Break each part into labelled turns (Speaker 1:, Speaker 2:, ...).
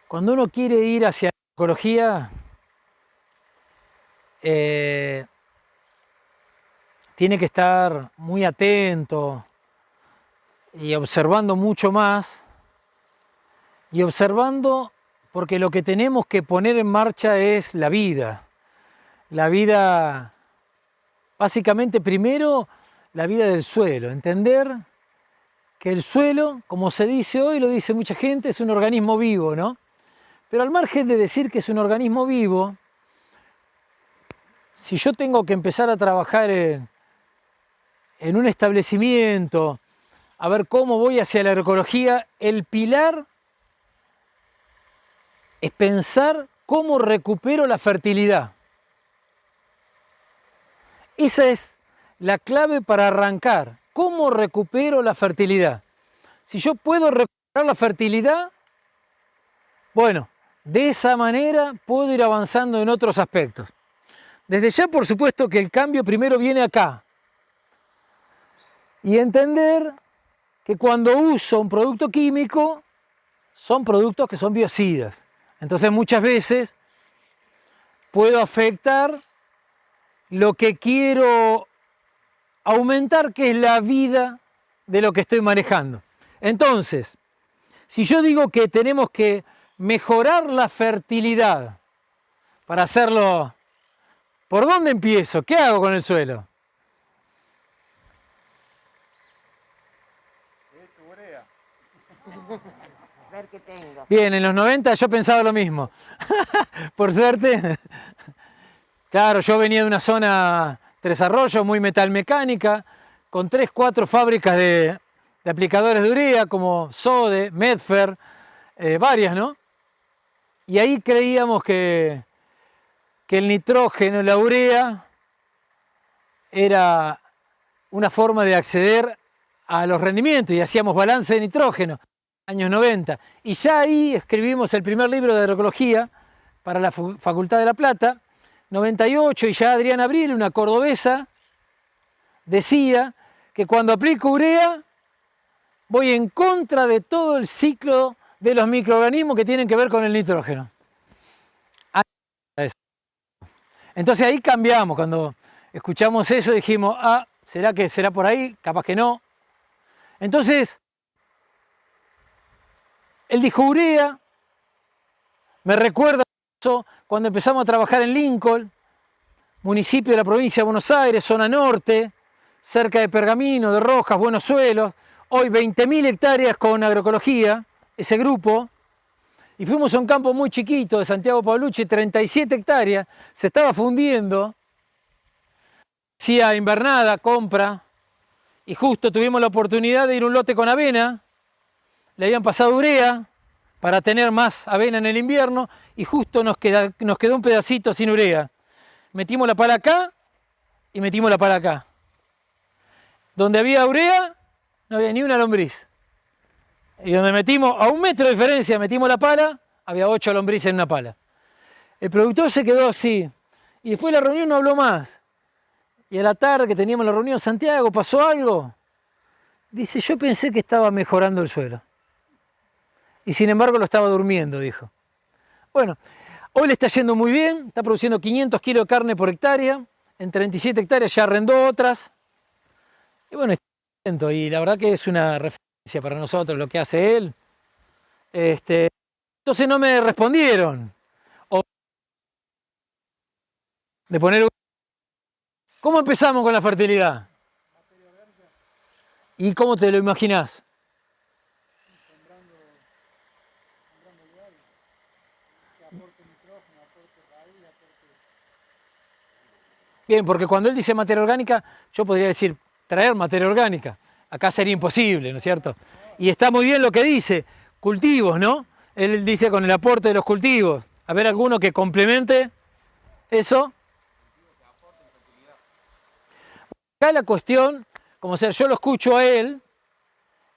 Speaker 1: Cuando uno quiere ir hacia la ecología, eh, tiene que estar muy atento y observando mucho más, y observando porque lo que tenemos que poner en marcha es la vida, básicamente primero la vida del suelo, entender que el suelo, como se dice hoy, lo dice mucha gente, es un organismo vivo, ¿no? Pero al margen de decir que es un organismo vivo, si yo tengo que empezar a trabajar en un establecimiento, a ver cómo voy hacia la agroecología, el pilar es pensar cómo recupero la fertilidad. Esa es la clave para arrancar. ¿Cómo recupero la fertilidad? Si yo puedo recuperar la fertilidad, bueno, de esa manera puedo ir avanzando en otros aspectos. Desde ya, por supuesto, que el cambio primero viene acá. Y entender que cuando uso un producto químico, son productos que son biocidas. Entonces muchas veces puedo afectar lo que quiero aumentar, que es la vida de lo que estoy manejando. Entonces, si yo digo que tenemos que mejorar la fertilidad para hacerlo, ¿por dónde empiezo? ¿Qué hago con el suelo?
Speaker 2: Ver qué tengo.
Speaker 1: Bien, en los 90 yo pensaba lo mismo. Por suerte, claro, yo venía de una zona Tres Arroyos, muy metalmecánica, con 3, 4 fábricas de aplicadores de urea, como Sode, Medfer, varias, ¿no? Y ahí creíamos que el nitrógeno, la urea, era una forma de acceder a los rendimientos y hacíamos balance de nitrógeno, años 90. Y ya ahí escribimos el primer libro de agroecología para la Facultad de La Plata, 98, y ya Adriana Abril, una cordobesa, decía que cuando aplico urea voy en contra de todo el ciclo de los microorganismos que tienen que ver con el nitrógeno. Entonces ahí cambiamos, cuando escuchamos eso dijimos, ah, ¿será que será por ahí? Capaz que no. Entonces, él dijo urea, me recuerda eso cuando empezamos a trabajar en Lincoln, municipio de la provincia de Buenos Aires, zona norte, cerca de Pergamino, de Rojas, Buenos Suelos, hoy 20.000 hectáreas con agroecología, ese grupo, y fuimos a un campo muy chiquito de Santiago Paulucci, 37 hectáreas, se estaba fundiendo, hacía invernada, compra, y justo tuvimos la oportunidad de ir a un lote con avena, le habían pasado urea para tener más avena en el invierno, y justo nos quedó un pedacito sin urea. Metimos la pala acá y metimos la pala acá. Donde había urea, no había ni una lombriz. Y donde metimos, a 1 metro de diferencia, metimos la pala, había 8 lombrices en una pala. El productor se quedó así. Y después de la reunión no habló más. Y a la tarde que teníamos la reunión en Santiago, ¿pasó algo? Dice, yo pensé que estaba mejorando el suelo. Y sin embargo lo estaba durmiendo, dijo. Bueno, hoy le está yendo muy bien, está produciendo 500 kilos de carne por hectárea, en 37 hectáreas ya arrendó otras. Y bueno, está contento, y la verdad que es una referencia para nosotros lo que hace él. Entonces no me respondieron. O de poner, ¿cómo empezamos con la fertilidad? ¿Y cómo te lo imaginás? Bien, porque cuando él dice materia orgánica, yo podría decir traer materia orgánica. Acá sería imposible, ¿no es cierto? Y está muy bien lo que dice, cultivos, ¿no? Él dice con el aporte de los cultivos. A ver, alguno que complemente eso. Acá la cuestión, como sea, yo lo escucho a él,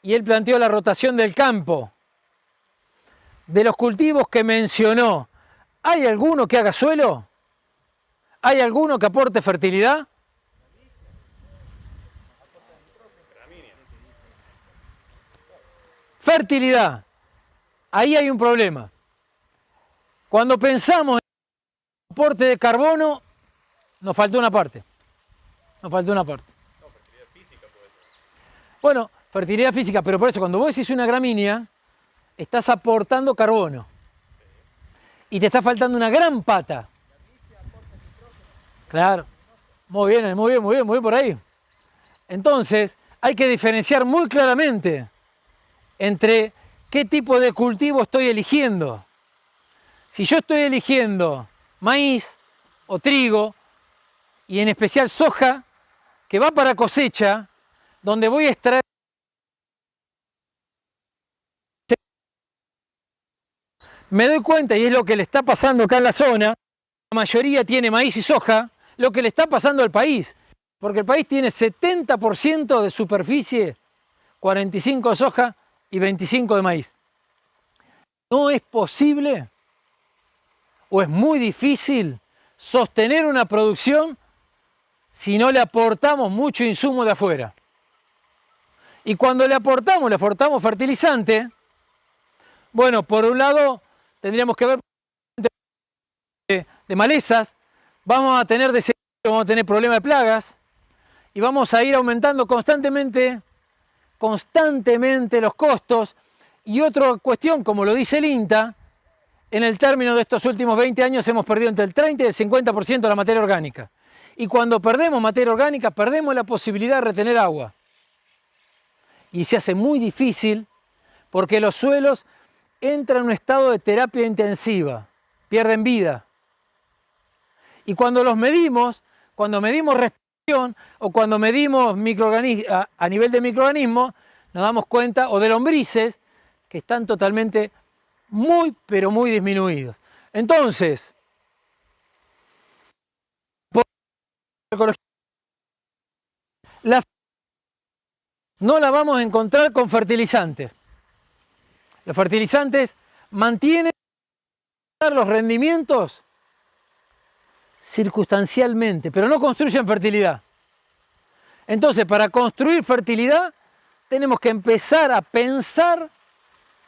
Speaker 1: y él planteó la rotación del campo. De los cultivos que mencionó, ¿hay alguno que haga suelo? ¿Hay alguno que aporte fertilidad? Fertilidad. Ahí hay un problema. Cuando pensamos en el aporte de carbono, nos faltó una parte. Nos faltó una parte.
Speaker 3: No, fertilidad física puede ser.
Speaker 1: Bueno, fertilidad física, pero por eso cuando vos decís una gramínea, estás aportando carbono. Y te está faltando una gran pata. Claro. Muy bien, muy bien, muy bien, muy bien por ahí. Entonces, hay que diferenciar muy claramente entre qué tipo de cultivo estoy eligiendo. Si yo estoy eligiendo maíz o trigo, y en especial soja, que va para cosecha, donde voy a extraer, me doy cuenta, y es lo que le está pasando acá en la zona, la mayoría tiene maíz y soja, lo que le está pasando al país, porque el país tiene 70% de superficie, 45 de soja y 25 de maíz. No es posible o es muy difícil sostener una producción si no le aportamos mucho insumo de afuera. Y cuando le aportamos fertilizante, bueno, por un lado tendríamos que ver de malezas, vamos a tener desequilibrio, vamos a tener problemas de plagas y vamos a ir aumentando constantemente los costos. Y otra cuestión, como lo dice el INTA, en el término de estos últimos 20 años hemos perdido entre el 30 y el 50% de la materia orgánica. Y cuando perdemos materia orgánica, perdemos la posibilidad de retener agua. Y se hace muy difícil porque los suelos entran en un estado de terapia intensiva, pierden vida. Y cuando los medimos, cuando medimos respiración o cuando medimos a nivel de microorganismos, nos damos cuenta, o de lombrices, que están totalmente muy, pero muy disminuidos. Entonces, no la vamos a encontrar con fertilizantes. Los fertilizantes mantienen los rendimientos circunstancialmente, pero no construyen fertilidad. Entonces, para construir fertilidad, tenemos que empezar a pensar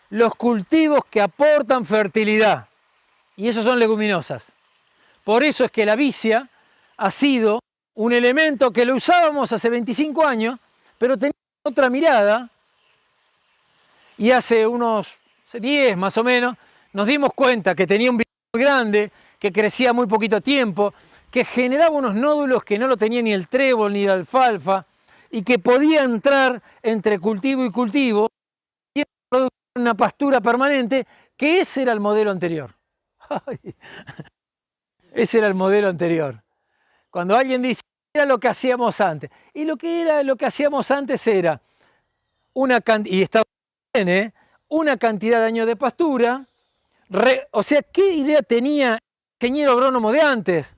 Speaker 1: los cultivos que aportan fertilidad. Y esos son leguminosas. Por eso es que la vicia ha sido un elemento que lo usábamos hace 25 años, pero tenía otra mirada. Y hace unos 10 más o menos, nos dimos cuenta que tenía un vicio muy grande, que crecía muy poquito tiempo, que generaba unos nódulos que no lo tenía ni el trébol ni la alfalfa, y que podía entrar entre cultivo y cultivo y producir una pastura permanente, que ese era el modelo anterior. Ese era el modelo anterior. Cuando alguien dice, era lo que hacíamos antes. Y lo que hacíamos antes era una cantidad, y estaba bien, una cantidad de años de pastura. O sea, ¿qué idea tenía el ingeniero agrónomo de antes?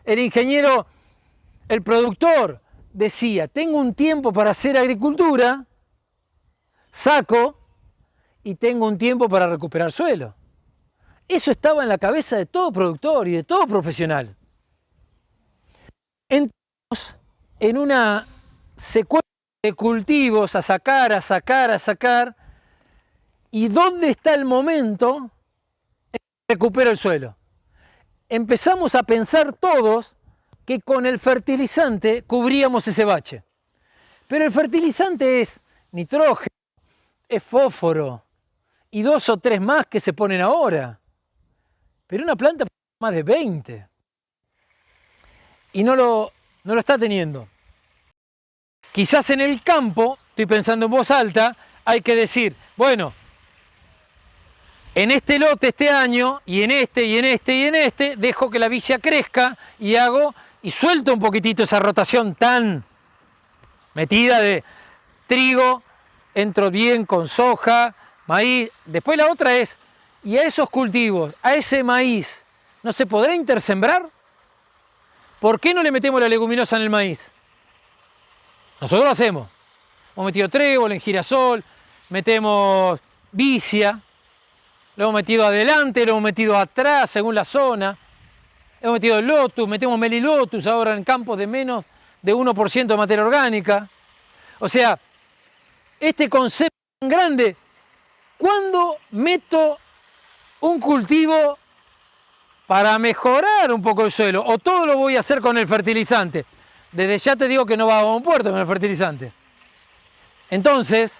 Speaker 1: El productor decía, tengo un tiempo para hacer agricultura, saco y tengo un tiempo para recuperar suelo. Eso estaba en la cabeza de todo productor y de todo profesional. Entramos en una secuencia de cultivos a sacar. ¿Y dónde está el momento en que recupero el suelo? Empezamos a pensar todos que con el fertilizante cubríamos ese bache. Pero el fertilizante es nitrógeno, es fósforo y 2 o 3 más que se ponen ahora. Pero una planta más de 20 y no lo está teniendo. Quizás en el campo, estoy pensando en voz alta, hay que decir, bueno, en este lote este año, y en este, dejo que la vicia crezca y suelto un poquitito esa rotación tan metida de trigo, entro bien con soja, maíz. Después la otra es, y a esos cultivos, a ese maíz, ¿no se podrá intersembrar? ¿Por qué no le metemos la leguminosa en el maíz? Nosotros lo hacemos. Hemos metido trébol, en girasol, metemos vicia, lo hemos metido adelante, lo hemos metido atrás, según la zona. Hemos metido lotus, metemos melilotus ahora en campos de menos de 1% de materia orgánica. O sea, este concepto tan grande, ¿cuándo meto un cultivo para mejorar un poco el suelo, o todo lo voy a hacer con el fertilizante. Desde ya te digo que no va a buen puerto con el fertilizante. Entonces,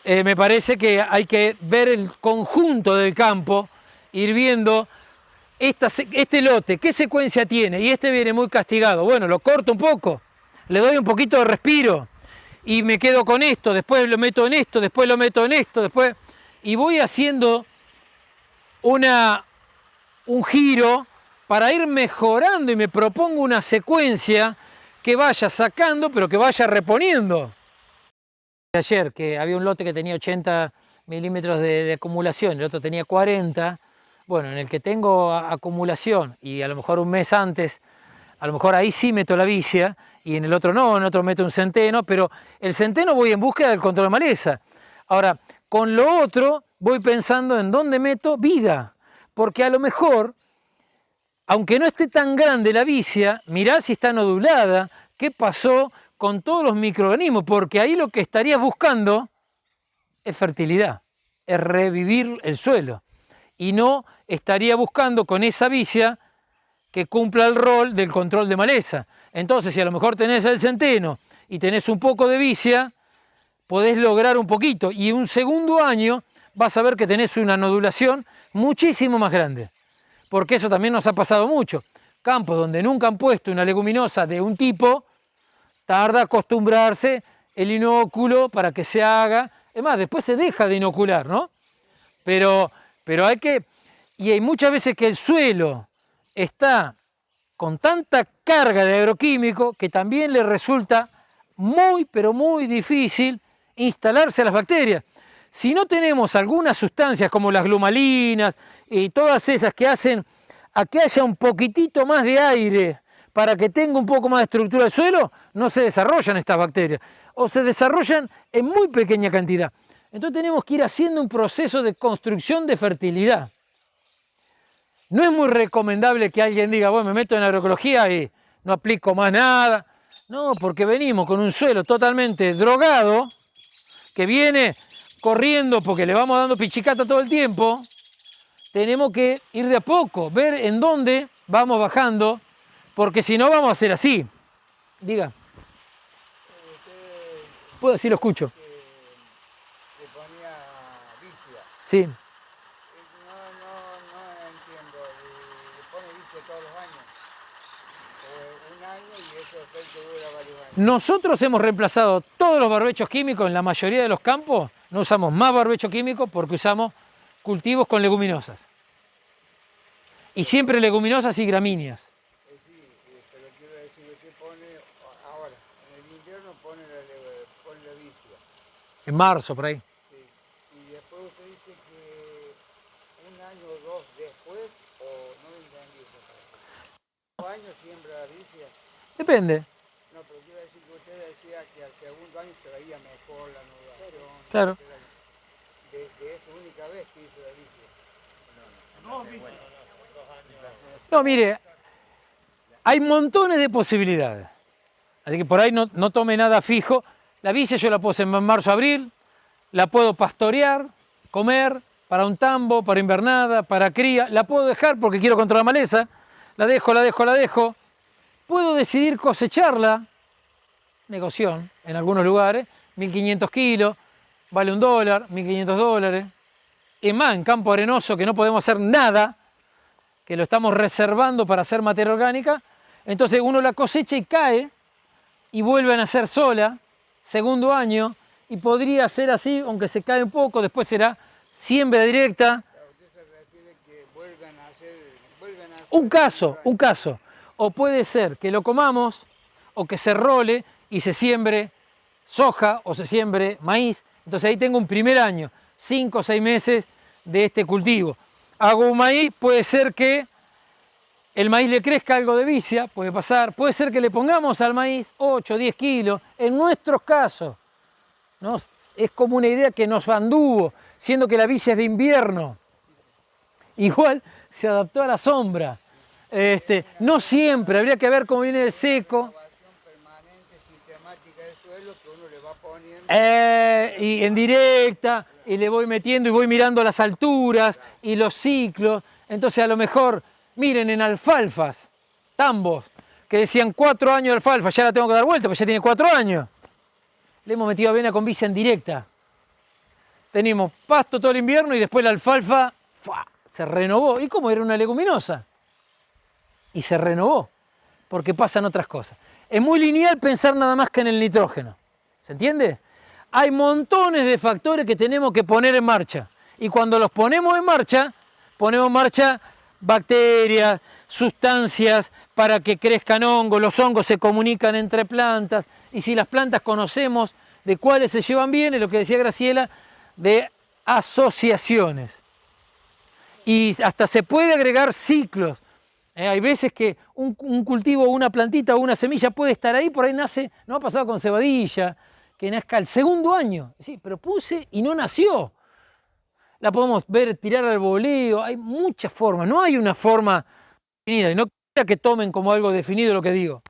Speaker 1: me parece que hay que ver el conjunto del campo, ir viendo este lote, qué secuencia tiene, y este viene muy castigado. Bueno, lo corto un poco, le doy un poquito de respiro, y me quedo con esto, después lo meto en esto, después lo meto en esto, después... Y voy haciendo un giro para ir mejorando, y me propongo una secuencia que vaya sacando, pero que vaya reponiendo. Ayer, que había un lote que tenía 80 milímetros de acumulación, el otro tenía 40, bueno, en el que tengo acumulación y a lo mejor un mes antes, a lo mejor ahí sí meto la vicia, y en el otro no, en el otro meto un centeno, pero el centeno voy en búsqueda del control de maleza. Ahora, con lo otro voy pensando en dónde meto vida, porque a lo mejor, aunque no esté tan grande la vicia, mirá si está nodulada, qué pasó con todos los microorganismos, porque ahí lo que estarías buscando es fertilidad, es revivir el suelo, y no estaría buscando con esa vicia que cumpla el rol del control de maleza. Entonces, si a lo mejor tenés el centeno y tenés un poco de vicia, podés lograr un poquito, y un segundo año vas a ver que tenés una nodulación muchísimo más grande, porque eso también nos ha pasado mucho. Campos donde nunca han puesto una leguminosa de un tipo, tarda acostumbrarse el inóculo para que se haga. Es más, después se deja de inocular, ¿no? Pero hay que... Y hay muchas veces que el suelo está con tanta carga de agroquímico que también le resulta muy, pero muy difícil instalarse a las bacterias. Si no tenemos algunas sustancias como las glumalinas y todas esas que hacen a que haya un poquitito más de aire para que tenga un poco más de estructura del suelo, no se desarrollan estas bacterias, o se desarrollan en muy pequeña cantidad. Entonces tenemos que ir haciendo un proceso de construcción de fertilidad. No es muy recomendable que alguien diga, bueno, me meto en agroecología y no aplico más nada. No, porque venimos con un suelo totalmente drogado, que viene corriendo porque le vamos dando pichicata todo el tiempo. Tenemos que ir de a poco, ver en dónde vamos bajando, porque si no vamos a hacer así. Diga. Puedo decir, lo escucho.
Speaker 4: Que ponía vicia.
Speaker 1: Sí.
Speaker 4: No entiendo. ¿Le pone vicia todos los años? ¿O un año y ese efecto dura varios años?
Speaker 1: Nosotros hemos reemplazado todos los barbechos químicos en la mayoría de los campos. No usamos más barbecho químico porque usamos cultivos con leguminosas. Y siempre leguminosas y gramíneas.
Speaker 4: Sí, pero quiero decir, usted pone ahora, en el invierno pone la vicia.
Speaker 1: En marzo, por ahí.
Speaker 4: Sí. Y después usted dice que un año o dos después, o no lo entendí esa parte. ¿Un año siembra la vicia?
Speaker 1: Depende.
Speaker 4: No, pero quiero decir que usted decía que al segundo año se veía mejor la nodulación.
Speaker 1: Claro.
Speaker 4: De esa única vez que hizo la vicia.
Speaker 1: No, mire, hay montones de posibilidades. Así que por ahí no tome nada fijo. La vicia yo la puedo sembrar en marzo, abril, la puedo pastorear, comer, para un tambo, para invernada, para cría. La puedo dejar porque quiero controlar maleza. La dejo. Puedo decidir cosecharla, negoción, en algunos lugares, 1.500 kilos, vale $1, 1.500 dólares. Es más, en campo arenoso que no podemos hacer nada, que lo estamos reservando para hacer materia orgánica, entonces uno la cosecha y cae y vuelve a nacer sola, segundo año, y podría ser así, aunque se cae un poco, después será siembra directa.
Speaker 4: Usted se refiere que vuelvan a hacer...
Speaker 1: Un caso. O puede ser que lo comamos, o que se role y se siembre soja, o se siembre maíz. Entonces ahí tengo un primer año, 5 o 6 meses de este cultivo. Hago un maíz, puede ser que el maíz le crezca algo de vicia, puede pasar. Puede ser que le pongamos al maíz 8 o 10 kilos. En nuestros casos, ¿no? Es como una idea que nos anduvo, siendo que la vicia es de invierno. Igual se adaptó a la sombra. No siempre, habría que ver cómo viene el seco.
Speaker 4: Permanente, sistemática del suelo que uno le va poniendo.
Speaker 1: Y en directa, y le voy metiendo y voy mirando las alturas y los ciclos. Entonces a lo mejor, miren, en alfalfas, tambos, que decían 4 años de alfalfa, ya la tengo que dar vuelta, porque ya tiene 4 años. Le hemos metido avena con visa en directa. Tenemos pasto todo el invierno y después la alfalfa ¡fua!, se renovó. ¿Y cómo? Era una leguminosa. Y se renovó, porque pasan otras cosas. Es muy lineal pensar nada más que en el nitrógeno. ¿Se entiende? Hay montones de factores que tenemos que poner en marcha. Y cuando los ponemos en marcha bacterias, sustancias para que crezcan hongos. Los hongos se comunican entre plantas. Y si las plantas conocemos de cuáles se llevan bien, es lo que decía Graciela, de asociaciones. Y hasta se puede agregar ciclos. Hay veces que un cultivo, una plantita o una semilla puede estar ahí, por ahí nace, no ha pasado con cebadilla, que nazca el segundo año. Sí, pero puse y no nació. La podemos ver tirar al voleo, hay muchas formas, no hay una forma definida. Y no quiero que tomen como algo definido lo que digo.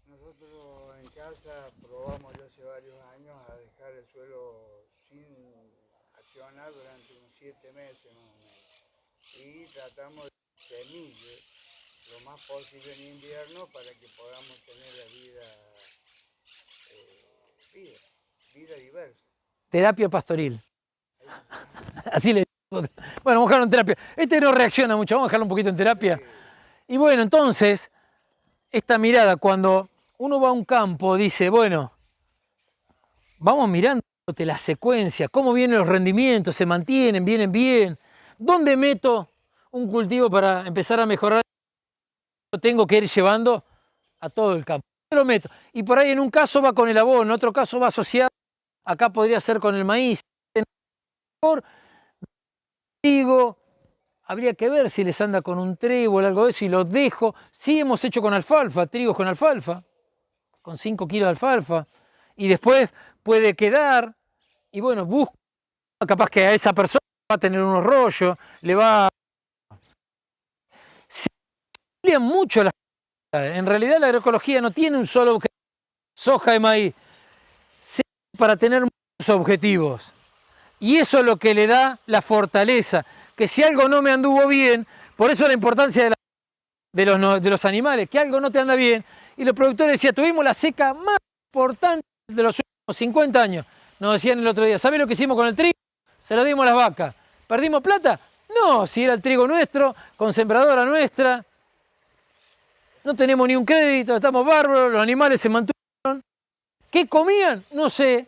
Speaker 4: Nosotros en casa probamos ya hace varios años a dejar el suelo sin accionar durante unos 7 meses más o menos. Y tratamos de semillas lo más posible en invierno para que podamos tener la vida diversa.
Speaker 1: Terapia pastoril. Así le digo. Bueno, vamos a dejarlo en terapia. Este no reacciona mucho, vamos a dejarlo un poquito en terapia. Y bueno, entonces, esta mirada, cuando uno va a un campo, dice, bueno, vamos mirando la secuencia, cómo vienen los rendimientos, se mantienen, vienen bien. ¿Dónde meto un cultivo para empezar a mejorar? Lo tengo que ir llevando a todo el campo. Lo meto. Y por ahí en un caso va con el abono, en otro caso va asociado. Acá podría ser con el maíz. Trigo, habría que ver si les anda con un trébol o algo de eso y los dejo. Sí hemos hecho con alfalfa, trigos con alfalfa, con 5 kilos de alfalfa. Y después puede quedar, y bueno, busco, capaz que a esa persona va a tener unos rollos, le va... Se amplían mucho las... En realidad la agroecología no tiene un solo objetivo, soja y maíz, para tener muchos objetivos. Y eso es lo que le da la fortaleza, que si algo no me anduvo bien, por eso la importancia de los animales, que algo no te anda bien, y los productores decían, tuvimos la seca más importante de los últimos 50 años, nos decían el otro día, ¿sabés lo que hicimos con el trigo? Se lo dimos a las vacas. ¿Perdimos plata? No, si era el trigo nuestro, con sembradora nuestra, no tenemos ni un crédito, estamos bárbaros, los animales se mantuvieron. ¿Qué comían? No sé,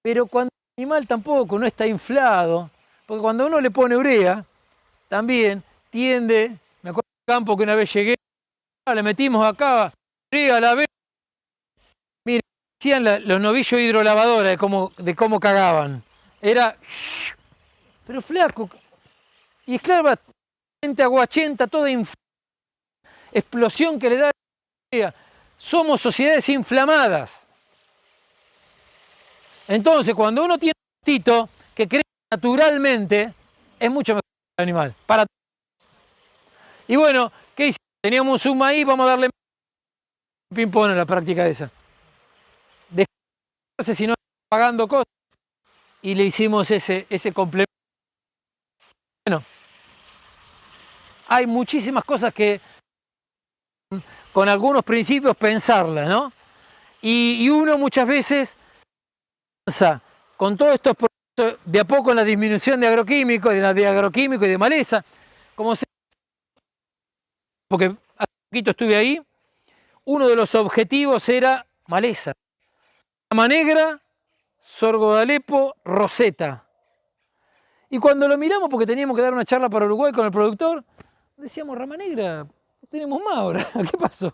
Speaker 1: pero cuando el animal tampoco no está inflado, porque cuando uno le pone urea, también tiende, me acuerdo del campo que una vez llegué, le metimos acá, urea a la vez, miren, decían los novillos hidrolavadora de cómo cagaban, era, pero flaco, y es claro, aguachenta, toda explosión que le da la urea. Somos sociedades inflamadas. Entonces, cuando uno tiene un pastito que crece naturalmente, es mucho mejor para el animal. Y bueno, ¿qué hicimos? Teníamos un maíz, vamos a darle ping-pong a la práctica esa. Dejarse si no pagando cosas. Y le hicimos ese complemento. Bueno, hay muchísimas cosas que con algunos principios pensarlas, ¿no? Y uno muchas veces con todos estos procesos de a poco en la disminución de agroquímicos, y de maleza, como se... porque hace poquito estuve ahí, uno de los objetivos era maleza. Rama negra, sorgo de Alepo, roseta. Y cuando lo miramos, porque teníamos que dar una charla para Uruguay con el productor, decíamos, rama negra, no tenemos más ahora, ¿qué pasó?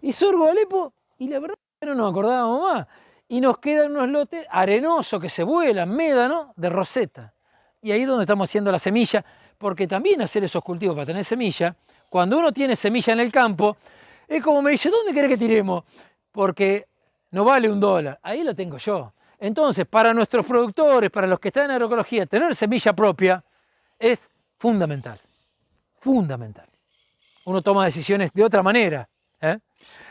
Speaker 1: Y sorgo de Alepo, y la verdad que no nos acordábamos más. Y nos quedan unos lotes arenosos que se vuelan, médano, de roseta. Y ahí es donde estamos haciendo la semilla, porque también hacer esos cultivos para tener semilla, cuando uno tiene semilla en el campo, es como me dice, ¿dónde querés que tiremos? Porque no vale $1, ahí lo tengo yo. Entonces, para nuestros productores, para los que están en agroecología, tener semilla propia es fundamental, fundamental. Uno toma decisiones de otra manera, ¿eh?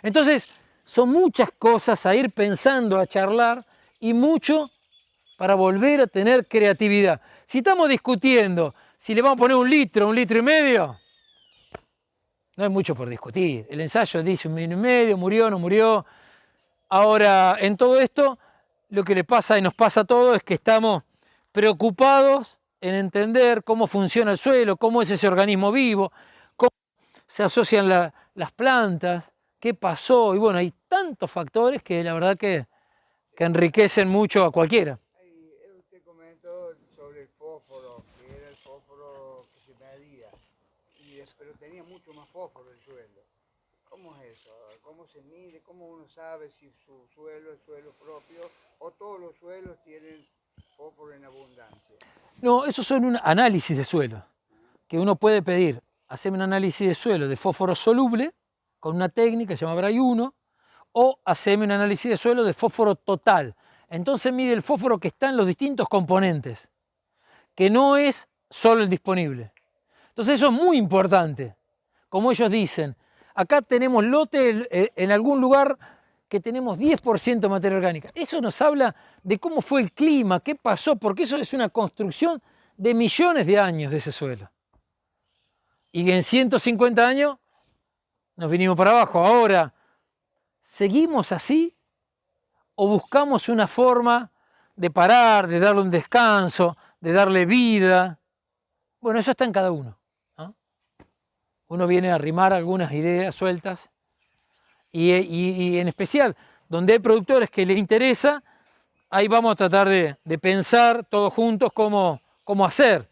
Speaker 1: Entonces, son muchas cosas a ir pensando, a charlar, y mucho para volver a tener creatividad. Si estamos discutiendo si le vamos a poner 1 litro, 1,5 litros, No hay mucho por discutir. El ensayo dice 1,5 minutos, murió, no murió. Ahora, en todo esto, lo que le pasa y nos pasa a todos es que estamos preocupados en entender cómo funciona el suelo, cómo es ese organismo vivo, cómo se asocian las plantas, qué pasó. Y bueno, hay tantos factores que la verdad que enriquecen mucho a cualquiera.
Speaker 4: Usted comentó sobre el fósforo, que era el fósforo que se medía, pero tenía mucho más fósforo el suelo. ¿Cómo es eso? ¿Cómo se mide? ¿Cómo uno sabe si su suelo es suelo propio o todos los suelos tienen fósforo en abundancia?
Speaker 1: No, esos son un análisis de suelo, que uno puede pedir. Hacerme un análisis de suelo de fósforo soluble, con una técnica que se llama Bray 1, o hacerme un análisis de suelo de fósforo total. Entonces mide el fósforo que está en los distintos componentes, que no es solo el disponible. Entonces eso es muy importante. Como ellos dicen, acá tenemos lote en algún lugar que tenemos 10% de materia orgánica. Eso nos habla de cómo fue el clima, qué pasó, porque eso es una construcción de millones de años de ese suelo. Y en 150 años nos vinimos para abajo. Ahora, ¿seguimos así o buscamos una forma de parar, de darle un descanso, de darle vida? Bueno, eso está en cada uno, ¿no? Uno viene a arrimar algunas ideas sueltas y en especial donde hay productores que les interesa, ahí vamos a tratar de pensar todos juntos cómo hacer.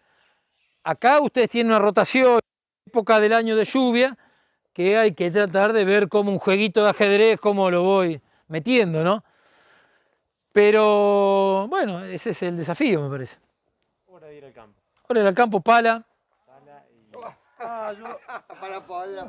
Speaker 1: Acá ustedes tienen una rotación, época del año de lluvia, que hay que tratar de ver como un jueguito de ajedrez, cómo lo voy metiendo, ¿no? Pero bueno, ese es el desafío, me parece.
Speaker 3: Hora de ir al campo.
Speaker 1: Ahora ir al campo, pala.
Speaker 3: Pala y...
Speaker 4: Para poder